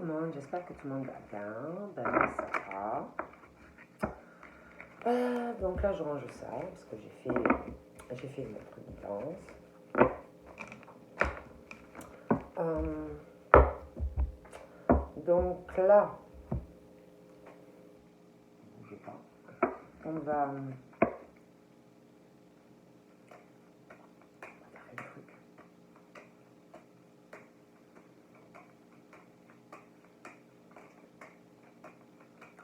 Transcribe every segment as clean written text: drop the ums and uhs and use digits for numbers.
le monde, j'espère que tout le monde va bien. Ben moi ça va. Donc là je range ça parce que j'ai fait une autre danse. Donc là, bougez pas, on va faire un truc.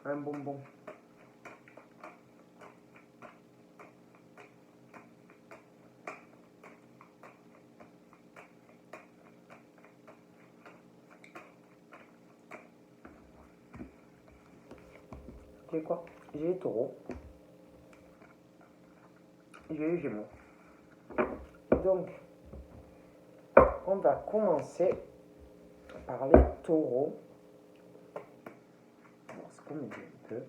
Un bonbon. J'ai quoi? J'ai les taureaux. J'ai les gémeaux. Donc, on va commencer par les taureaux. On va voir ce qu'on me dit un peu.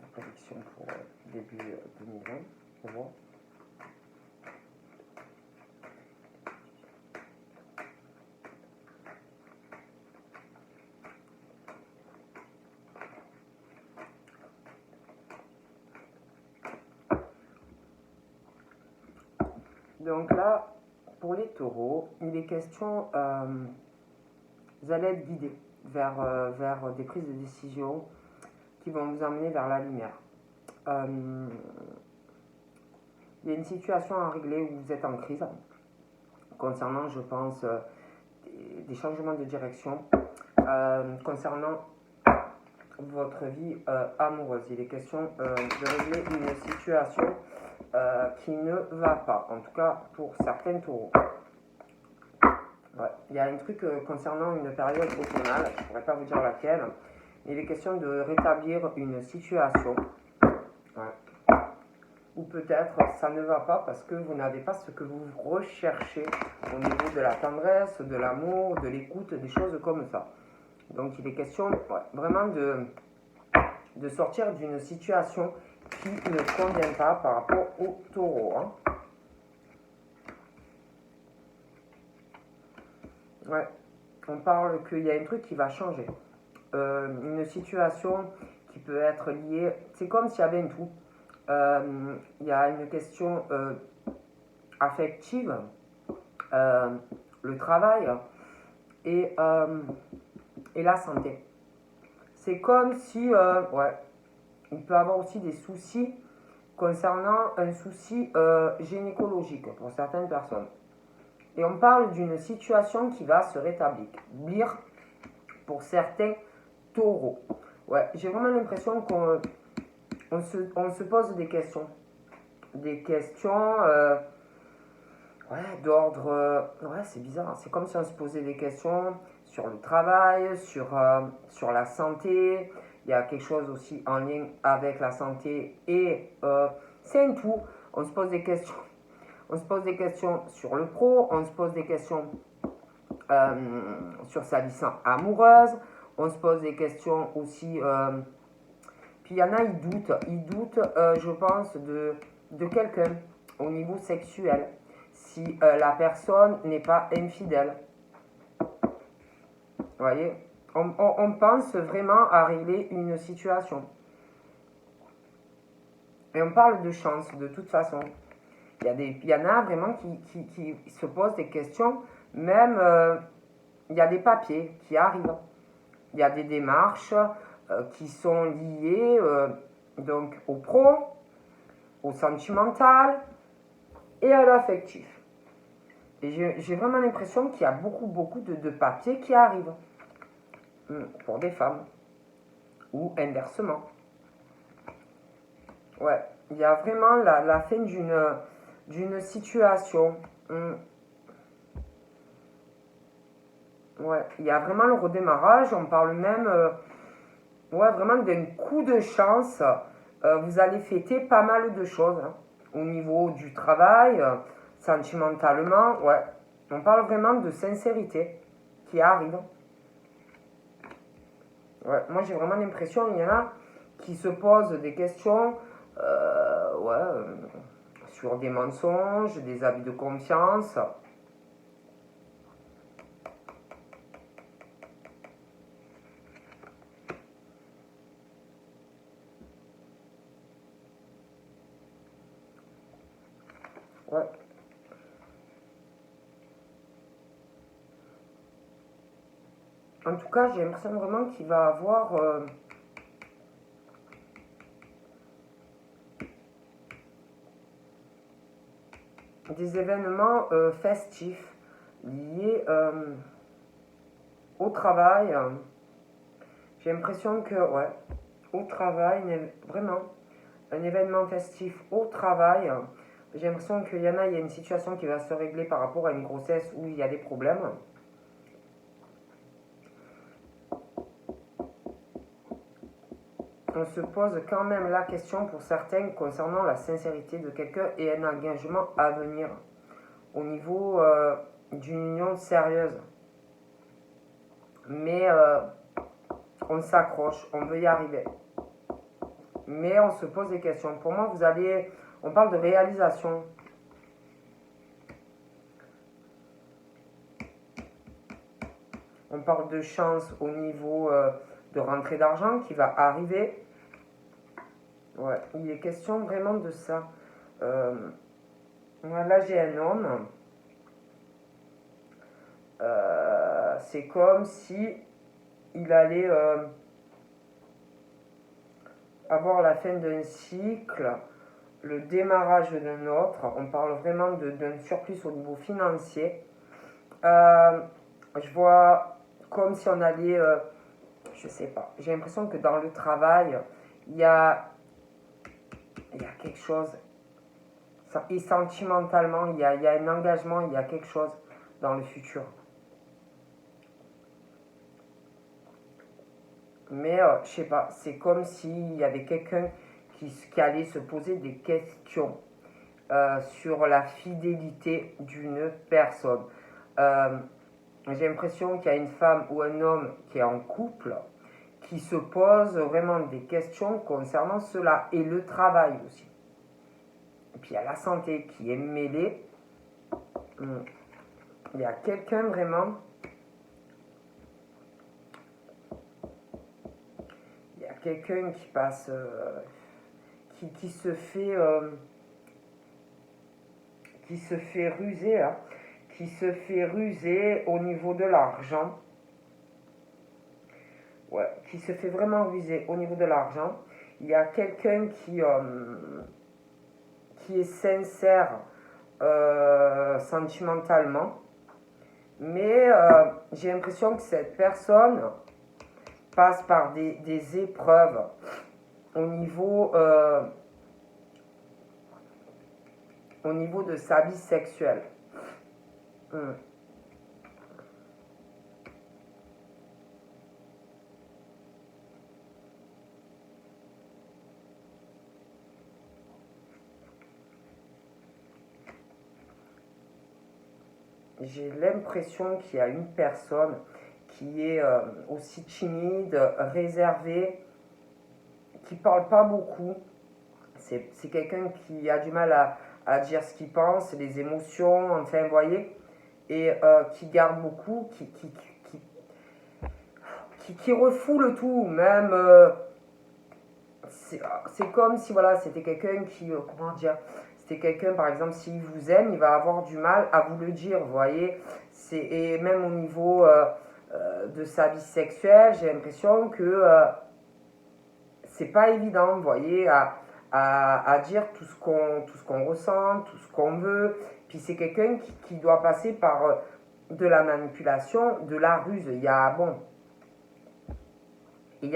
La prédiction pour début 2020. On voit. Donc là, pour les taureaux, il est question, vous allez être guidés vers des prises de décision qui vont vous emmener vers la lumière. Il y a une situation à régler où vous êtes en crise concernant, je pense, des changements de direction concernant votre vie amoureuse. Il est question de régler une situation qui ne va pas, en tout cas pour certains taureaux. Ouais. Il y a un truc concernant une période automnale, je ne pourrais pas vous dire laquelle, mais il est question de rétablir une situation. Ouais. Ou peut-être ça ne va pas parce que vous n'avez pas ce que vous recherchez au niveau de la tendresse, de l'amour, de l'écoute, des choses comme ça. Donc il est question vraiment de sortir d'une situation qui ne convient pas par rapport au taureau. Hein. Ouais, on parle qu'il y a un truc qui va changer. Une situation qui peut être liée, c'est comme s'il y avait un tout. Il y a une question affective, le travail et la santé. C'est comme si, il peut y avoir aussi des soucis concernant un souci gynécologique pour certaines personnes. Et on parle d'une situation qui va se rétablir pour certains taureaux. Ouais, j'ai vraiment l'impression qu'on se pose des questions. Des questions d'ordre... c'est bizarre. C'est comme si on se posait des questions sur le travail, sur la santé. Il y a quelque chose aussi en lien avec la santé et c'est un tout. On se pose des questions. On se pose des questions sur le pro, on se pose des questions sur sa vie amoureuse, on se pose des questions aussi. Puis il y en a, ils doutent, je pense, de quelqu'un au niveau sexuel, si la personne n'est pas infidèle. Vous voyez, on pense vraiment à régler une situation. Et on parle de chance, de toute façon. Il y en a vraiment qui se posent des questions, même il y a des papiers qui arrivent, il y a des démarches qui sont liées donc au pro, au sentimental et à l'affectif. Et j'ai vraiment l'impression qu'il y a beaucoup de papiers qui arrivent pour des femmes ou inversement. Ouais, il y a vraiment la fin d'une situation. Ouais, il y a vraiment le redémarrage. On parle même vraiment d'un coup de chance. Vous allez fêter pas mal de choses hein, au niveau du travail, sentimentalement. Ouais, on parle vraiment de sincérité qui arrive. Ouais, moi j'ai vraiment l'impression qu'il y en a qui se posent des questions sur des mensonges, des abus de confiance. Ouais. En tout cas, j'ai l'impression vraiment qu'il va avoir des événements festifs liés au travail. J'ai l'impression que, ouais, au travail, vraiment, un événement festif au travail. J'ai l'impression qu'il y en a, il y a une situation qui va se régler par rapport à une grossesse où il y a des problèmes. On se pose quand même la question pour certains concernant la sincérité de quelqu'un et un engagement à venir au niveau d'une union sérieuse. Mais on s'accroche, on veut y arriver. Mais on se pose des questions. Pour moi, on parle de réalisation. On parle de chance au niveau de rentrée d'argent qui va arriver. Ouais, il est question vraiment de ça. Là, j'ai un homme. C'est comme si il allait avoir la fin d'un cycle, le démarrage d'un autre. On parle vraiment d'un surplus au niveau financier. Je vois comme si on allait, je sais pas, j'ai l'impression que dans le travail, il y a quelque chose, et sentimentalement, il y a un engagement, il y a quelque chose dans le futur. Mais je sais pas, c'est comme s'il y avait quelqu'un qui allait se poser des questions sur la fidélité d'une personne. J'ai l'impression qu'il y a une femme ou un homme qui est en couple qui se pose vraiment des questions concernant cela et le travail aussi. Et puis il y a la santé qui est mêlée. Il y a quelqu'un vraiment. Il y a quelqu'un qui passe. Qui se fait. Qui se fait ruser. Hein, qui se fait ruser au niveau de l'argent. Ouais, qui se fait vraiment ruser au niveau de l'argent. Il y a quelqu'un qui est sincère sentimentalement, mais j'ai l'impression que cette personne passe par des épreuves au niveau de sa vie sexuelle. J'ai l'impression qu'il y a une personne qui est aussi timide, réservée, qui parle pas beaucoup. C'est quelqu'un qui a du mal à dire ce qu'il pense, les émotions, enfin, vous voyez, et qui garde beaucoup, qui refoule tout, même. C'est comme si, voilà, c'était quelqu'un qui, comment dire, c'était quelqu'un, par exemple, s'il vous aime, il va avoir du mal à vous le dire, vous voyez. Et même au niveau de sa vie sexuelle, j'ai l'impression que c'est pas évident, vous voyez, à dire tout ce qu'on ressent, tout ce qu'on veut. Puis c'est quelqu'un qui doit passer par de la manipulation, de la ruse. Il y a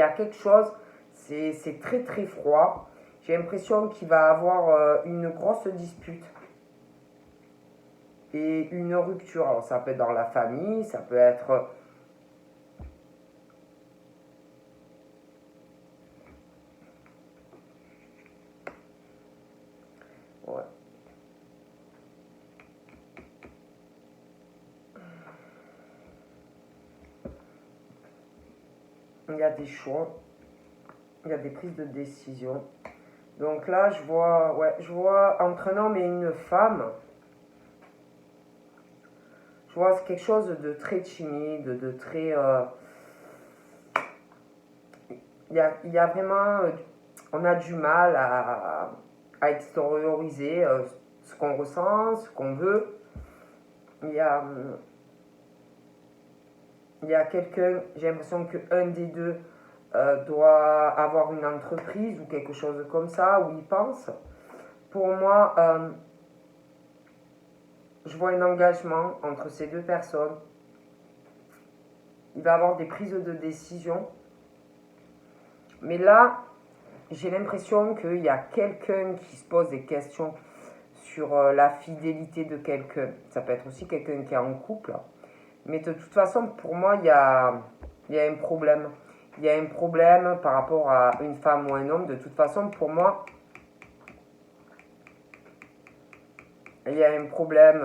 quelque chose, c'est très très froid. J'ai l'impression qu'il va avoir une grosse dispute et une rupture. Alors ça peut être dans la famille, ça peut être... Ouais. Il y a des choix, il y a des prises de décision. Donc là, je vois entre un homme et une femme, je vois quelque chose de très timide, de très... il y a vraiment... on a du mal à extérioriser ce qu'on ressent, ce qu'on veut. Il y a quelqu'un, j'ai l'impression qu'un des deux doit avoir une entreprise ou quelque chose comme ça, où il pense. Pour moi, je vois un engagement entre ces deux personnes. Il va y avoir des prises de décision. Mais là, j'ai l'impression qu'il y a quelqu'un qui se pose des questions sur la fidélité de quelqu'un. Ça peut être aussi quelqu'un qui est en couple. Mais de toute façon, pour moi, il y a un problème. Il y a un problème par rapport à une femme ou un homme. De toute façon, pour moi, il y a un problème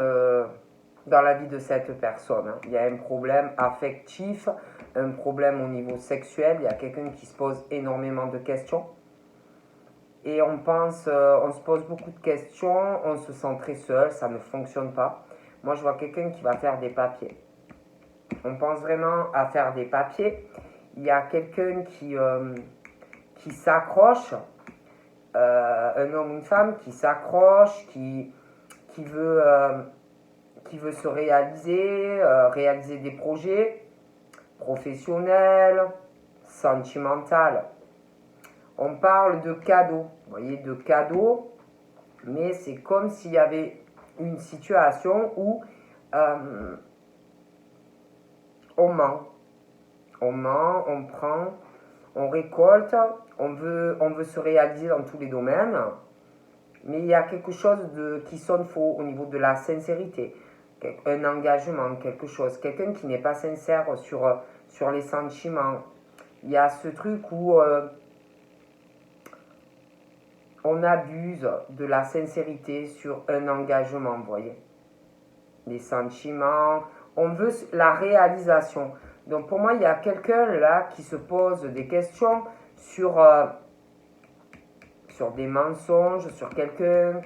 dans la vie de cette personne. Il y a un problème affectif, un problème au niveau sexuel. Il y a quelqu'un qui se pose énormément de questions. Et on se pose beaucoup de questions, on se sent très seul, ça ne fonctionne pas. Moi, je vois quelqu'un qui va faire des papiers. On pense vraiment à faire des papiers. Il y a quelqu'un qui s'accroche, un homme ou une femme qui s'accroche, qui veut se réaliser, réaliser des projets professionnels, sentimentaux. On parle de cadeaux, vous voyez, de cadeaux, mais c'est comme s'il y avait une situation où on ment, on prend, on récolte, on veut se réaliser dans tous les domaines, mais il y a quelque chose qui sonne faux au niveau de la sincérité, un engagement, quelque chose, quelqu'un qui n'est pas sincère sur les sentiments. Il y a ce truc où on abuse de la sincérité sur un engagement, vous voyez. Les sentiments, on veut la réalisation. Donc pour moi, il y a quelqu'un là qui se pose des questions sur des mensonges, sur quelqu'un,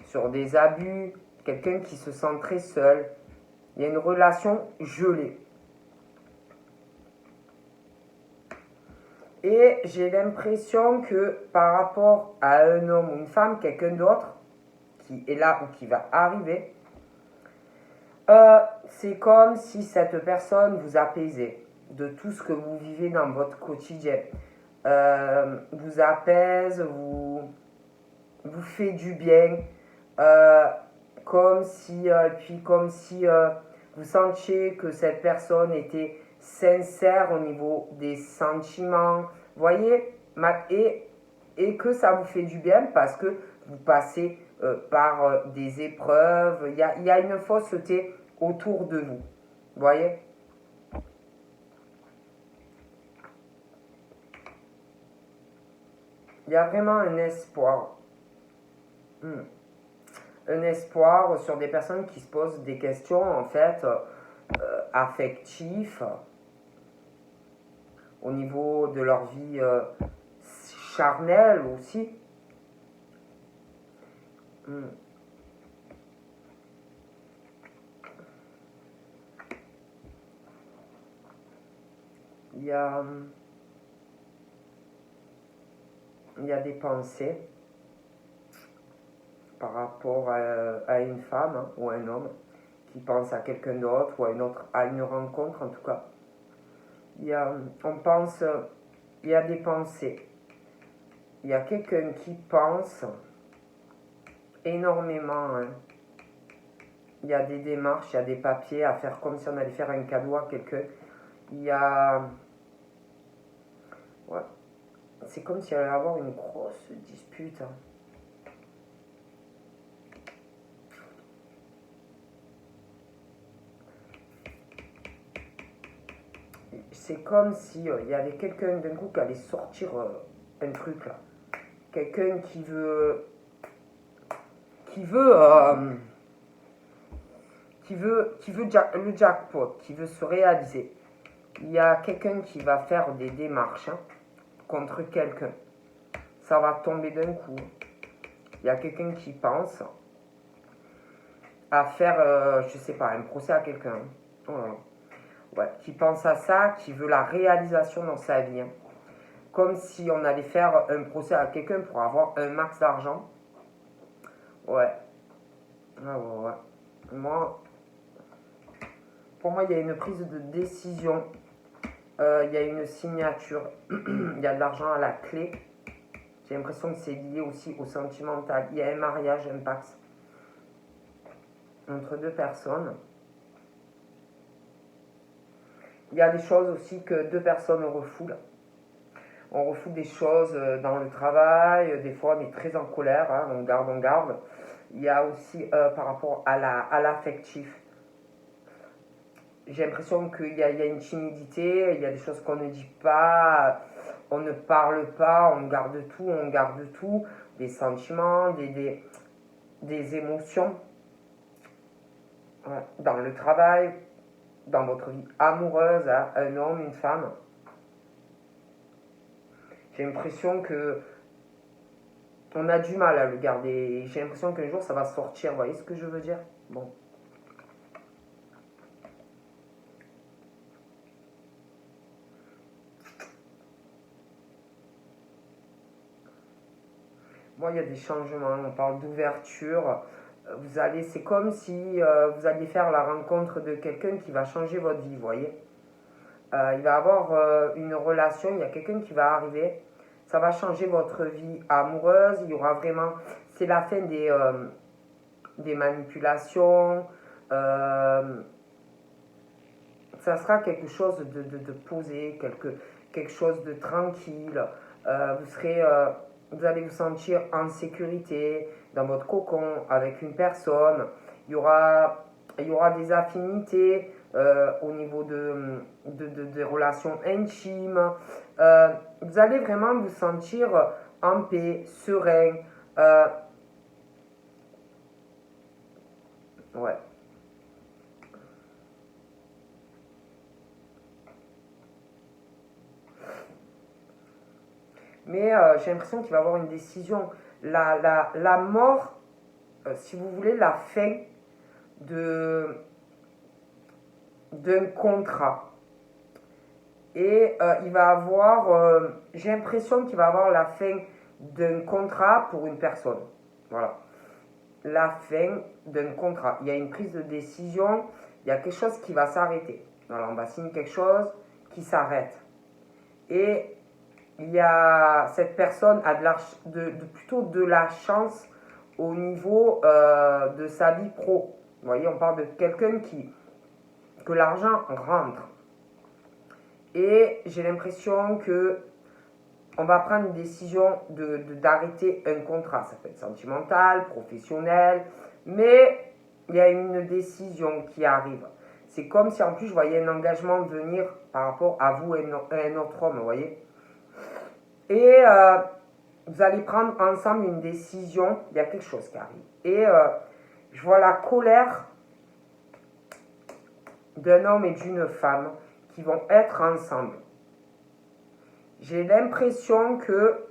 sur des abus, quelqu'un qui se sent très seul. Il y a une relation gelée. Et j'ai l'impression que par rapport à un homme ou une femme, quelqu'un d'autre qui est là ou qui va arriver, c'est comme si cette personne vous apaisait de tout ce que vous vivez dans votre quotidien. Vous apaise, vous fait du bien, comme si vous sentiez que cette personne était sincère au niveau des sentiments, voyez, et que ça vous fait du bien parce que vous passez par des épreuves, il y a une fausseté autour de vous, voyez. Il y a vraiment un espoir. Un espoir sur des personnes qui se posent des questions, en fait, affectives, au niveau de leur vie charnelle aussi. Il y a des pensées par rapport à une femme ou un homme qui pense à quelqu'un d'autre ou à une rencontre en tout cas. Il y a des pensées. Il y a quelqu'un qui pense énormément. Il y a des démarches, il y a des papiers à faire comme si on allait faire un cadeau à quelqu'un. Il y a... Ouais. C'est comme s'il allait y avoir une grosse dispute. C'est comme si il y avait quelqu'un d'un coup qui allait sortir un truc là. Quelqu'un qui veut le jackpot, qui veut se réaliser. Il y a quelqu'un qui va faire des démarches contre quelqu'un. Ça va tomber d'un coup. Il y a quelqu'un qui pense à faire, je sais pas, un procès à quelqu'un. Oh là là. Ouais, qui pense à ça, qui veut la réalisation dans sa vie. Comme si on allait faire un procès à quelqu'un pour avoir un max d'argent. Ouais. Ah ouais, ouais. Pour moi, il y a une prise de décision. Il y a une signature. Il y a de l'argent à la clé. J'ai l'impression que c'est lié aussi au sentimental. Il y a un mariage, un pacte entre deux personnes. Il y a des choses aussi que deux personnes refoulent. On refoule des choses dans le travail, des fois on est très en colère, hein, on garde, on garde. Il y a aussi par rapport à l'affectif. J'ai l'impression qu'il y a une timidité, il y a des choses qu'on ne dit pas, on ne parle pas, on garde tout, des sentiments, des émotions. Ouais. Dans le travail, dans votre vie amoureuse, hein, un homme, une femme. J'ai l'impression que on a du mal à le garder. J'ai l'impression qu'un jour ça va sortir. Vous voyez ce que je veux dire? Bon. Moi, il y a des changements. On parle d'ouverture. C'est comme si vous alliez faire la rencontre de quelqu'un qui va changer votre vie. Vous voyez? Il va avoir une relation. Il y a quelqu'un qui va arriver. Ça va changer votre vie amoureuse. Il y aura vraiment. C'est la fin des manipulations. Euh, Ça sera quelque chose de posé, quelque chose de tranquille. Vous allez vous sentir en sécurité dans votre cocon avec une personne. Il y aura des affinités au niveau des relations intimes. Vous allez vraiment vous sentir en paix, serein. Euh, ouais. Mais j'ai l'impression qu'il va y avoir une décision. La mort, si vous voulez, la fin de, d'un contrat. Et il va avoir, j'ai l'impression qu'il va avoir la fin d'un contrat pour une personne. Voilà. La fin d'un contrat. Il y a une prise de décision, il y a quelque chose qui va s'arrêter. Voilà, on va signer quelque chose qui s'arrête. Et il y a cette personne a plutôt de la chance au niveau de sa vie pro. Vous voyez, on parle de quelqu'un que l'argent rentre. Et j'ai l'impression que on va prendre une décision d'arrêter un contrat. Ça peut être sentimental, professionnel, mais il y a une décision qui arrive. C'est comme si en plus je voyais un engagement venir par rapport à vous et un autre homme, vous voyez. Et vous allez prendre ensemble une décision, il y a quelque chose qui arrive. Et je vois la colère d'un homme et d'une femme qui vont être ensemble. J'ai l'impression que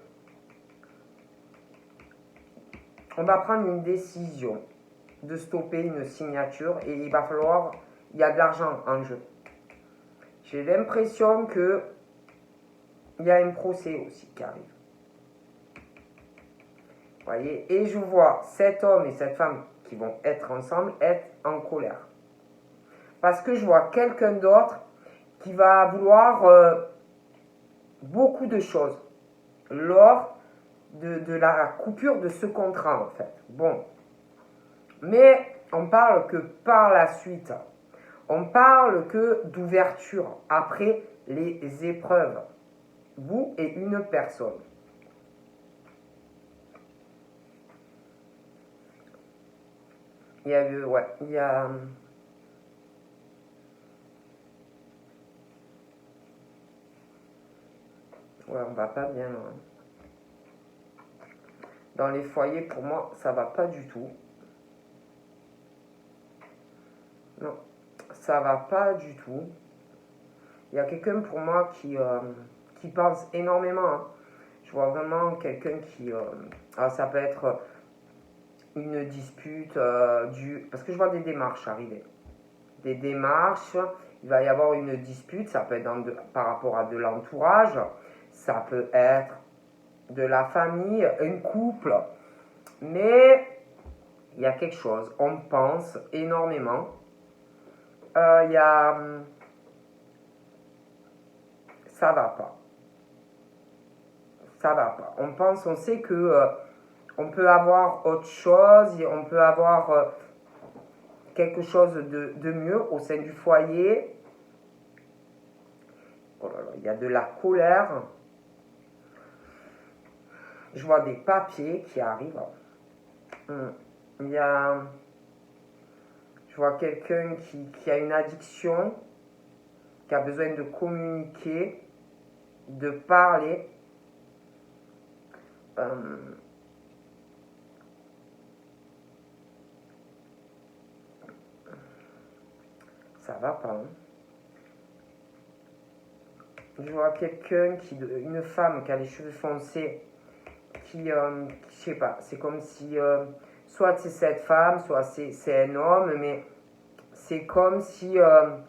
on va prendre une décision de stopper une signature et il y a de l'argent en jeu. J'ai l'impression que il y a un procès aussi qui arrive. Vous voyez, et je vois cet homme et cette femme qui vont être ensemble être en colère. Parce que je vois quelqu'un d'autre qui va vouloir beaucoup de choses lors de la coupure de ce contrat en fait. Bon. Mais on parle que par la suite. On parle que d'ouverture après les épreuves. Vous et une personne. Il y a ouais, il y a ouais, on va pas bien loin. Dans les foyers, pour moi, ça va pas du tout. Non, ça va pas du tout. Il y a quelqu'un pour moi qui pense énormément. Hein. Je vois vraiment quelqu'un qui... alors ça peut être une dispute parce que je vois des démarches arriver. Des démarches, il va y avoir une dispute, ça peut être par rapport à de l'entourage, ça peut être de la famille, un couple. Mais Il y a quelque chose. On pense énormément. Il y a... Ça va pas. Ça va pas. On pense, on sait que on peut avoir autre chose, on peut avoir quelque chose de mieux au sein du foyer. Oh là là, il y a de la colère. Je vois des papiers qui arrivent. Il y a... Je vois quelqu'un qui a une addiction, qui a besoin de communiquer, de parler. Ça va pas. Hein. Je vois quelqu'un une femme qui a les cheveux foncés, je sais pas, c'est comme si soit c'est cette femme, soit c'est un homme, mais c'est comme si il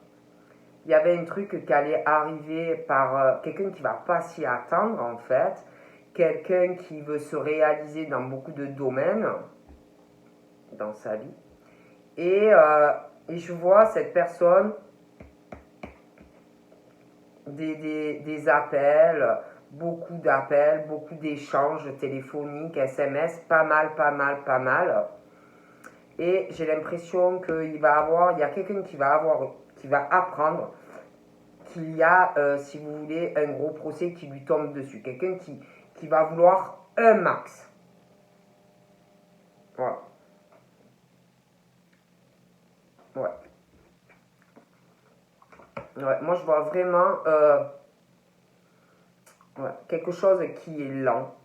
y avait un truc qui allait arriver par quelqu'un qui va pas s'y attendre en fait, quelqu'un qui veut se réaliser dans beaucoup de domaines dans sa vie, et je vois cette personne des appels, beaucoup d'appels, beaucoup d'échanges téléphoniques, SMS, pas mal. Et j'ai l'impression qu'il il y a quelqu'un qui va apprendre qu'il y a, si vous voulez, un gros procès qui lui tombe dessus. Quelqu'un qui va vouloir un max. Voilà. Ouais. Ouais, moi je vois vraiment quelque chose qui est lent.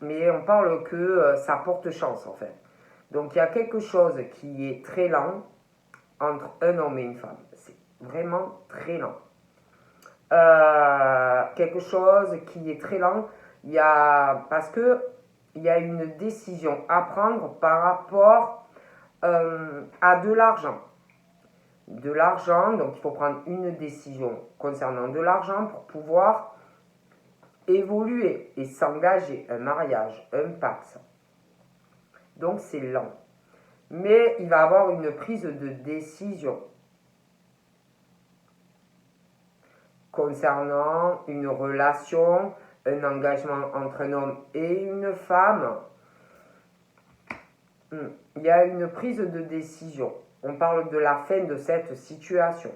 Mais on parle que ça porte chance en fait. Donc il y a quelque chose qui est très lent entre un homme et une femme. C'est vraiment très lent. Quelque chose qui est très lent, parce que il y a une décision à prendre par rapport à de l'argent. De l'argent, donc il faut prendre une décision concernant de l'argent pour pouvoir évoluer et s'engager, un mariage, un pacte. Donc c'est lent. Mais il va avoir une prise de décision concernant une relation, un engagement entre un homme et une femme. Il y a une prise de décision. On parle de la fin de cette situation.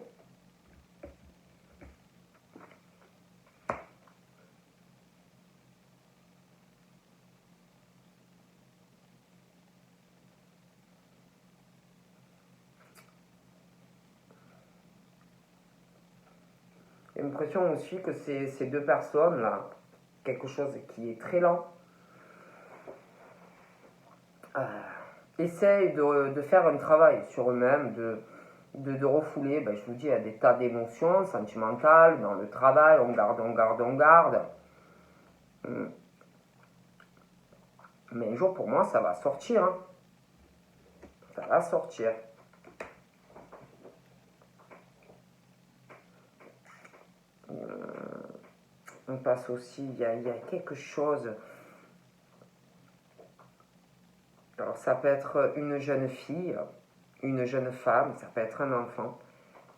J'ai l'impression aussi que ces deux personnes-là, quelque chose qui est très lent, essayent de faire un travail sur eux-mêmes, de refouler, je vous dis, il y a des tas d'émotions sentimentales dans le travail, on garde. Mais un jour, pour moi, ça va sortir. Hein. Ça va sortir. On passe aussi, il y a quelque chose. Alors, ça peut être une jeune fille, une jeune femme, ça peut être un enfant.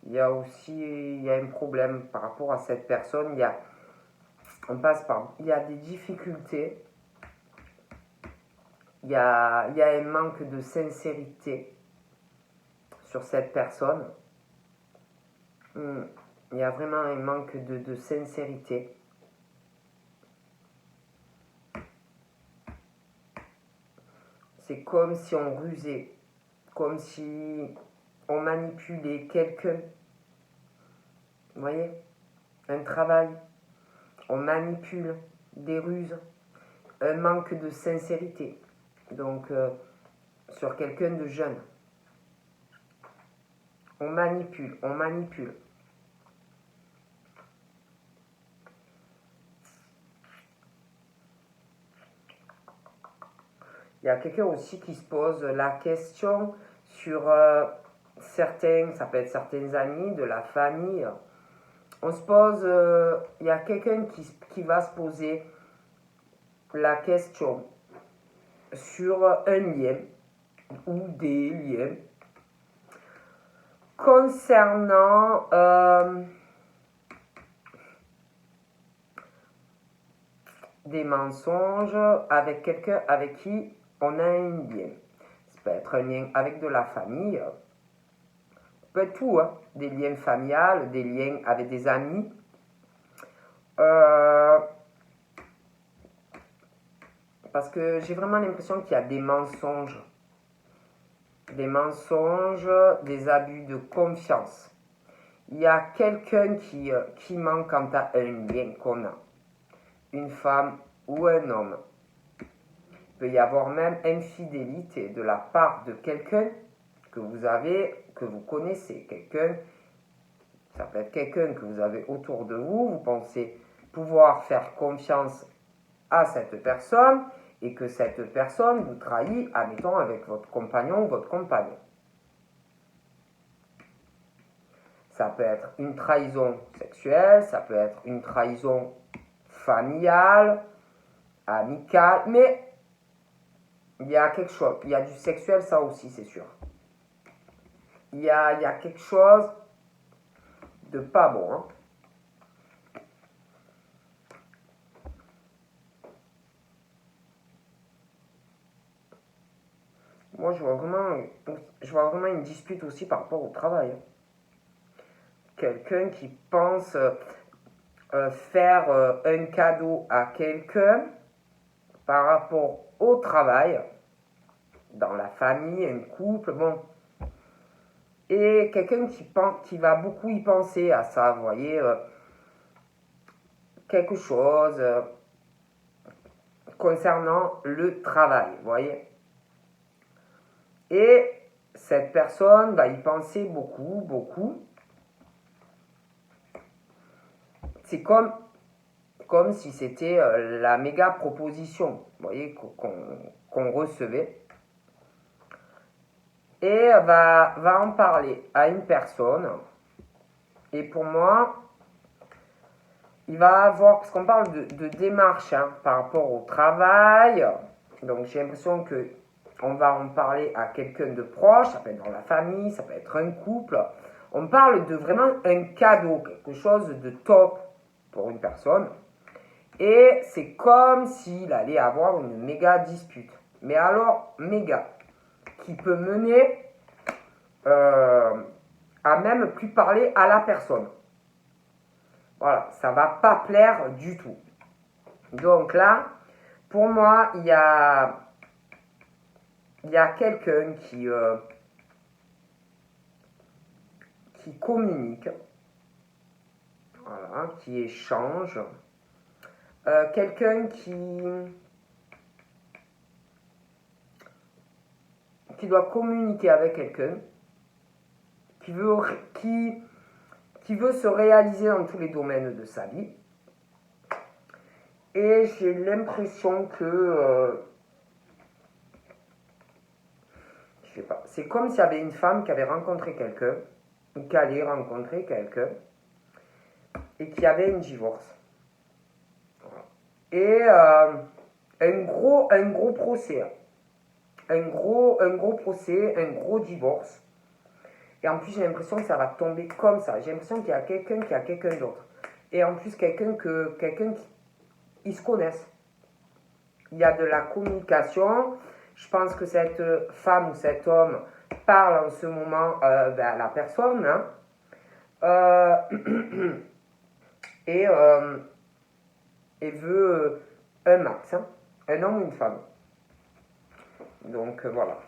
Il y a un problème par rapport à cette personne. Il y a des difficultés. Il y a un manque de sincérité sur cette personne. Il y a vraiment un manque de sincérité. C'est comme si on rusait, comme si on manipulait quelqu'un. Vous voyez? Un travail. On manipule, des ruses, un manque de sincérité. Donc, sur quelqu'un de jeune. On manipule. Il y a quelqu'un aussi qui se pose la question sur certains, ça peut être certains amis, de la famille. On se pose, il y a quelqu'un qui va se poser la question. sur un lien ou des liens concernant des mensonges avec quelqu'un avec qui on a un lien. Ça peut être un lien avec de la famille, ça peut être tout, hein. Des liens familiales, des liens avec des amis. Parce que j'ai vraiment l'impression qu'il y a des mensonges, des abus de confiance. Il y a quelqu'un qui manque quand tu as un lien qu'on a, une femme ou un homme. Il peut y avoir même infidélité de la part de quelqu'un que vous connaissez, ça peut être quelqu'un que vous avez autour de vous, vous pensez pouvoir faire confiance à cette personne et que cette personne vous trahit, admettons, avec votre compagnon ou votre compagne. Ça peut être une trahison sexuelle, ça peut être une trahison familiale, amicale, mais il y a quelque chose, il y a du sexuel, ça aussi, c'est sûr. Il y a quelque chose de pas bon, hein. Moi, je vois vraiment une dispute aussi par rapport au travail. Quelqu'un qui pense faire un cadeau à quelqu'un par rapport au travail, dans la famille, un couple, bon. Et quelqu'un qui va beaucoup y penser à ça, vous voyez, quelque chose concernant le travail, vous voyez. Et cette personne va y penser beaucoup, beaucoup. C'est comme si c'était la méga proposition, vous voyez, qu'on recevait. Et va en parler à une personne. Et pour moi, il va avoir, parce qu'on parle de démarche hein, par rapport au travail. Donc j'ai l'impression que on va en parler à quelqu'un de proche, ça peut être dans la famille, ça peut être un couple. On parle de vraiment un cadeau, quelque chose de top pour une personne. Et c'est comme s'il allait avoir une méga dispute. Mais alors, méga. Qui peut mener à même plus parler à la personne. Voilà, ça va pas plaire du tout. Donc là, pour moi, il y a quelqu'un qui communique, voilà, qui échange, quelqu'un qui doit communiquer avec quelqu'un, qui veut se réaliser dans tous les domaines de sa vie. Et j'ai l'impression que je sais pas, c'est comme s'il y avait une femme qui avait rencontré quelqu'un, ou qui allait rencontrer quelqu'un, et qui avait un divorce. Et un gros procès. Un gros procès, un gros divorce. Et en plus, j'ai l'impression que ça va tomber comme ça. J'ai l'impression qu'il y a quelqu'un qui a quelqu'un d'autre. Et en plus, quelqu'un qui ils se connaissent. Il y a de la communication. Je pense que cette femme ou cet homme parle en ce moment à la personne. Hein. Et veut un max. Hein. Un homme ou une femme. Donc voilà.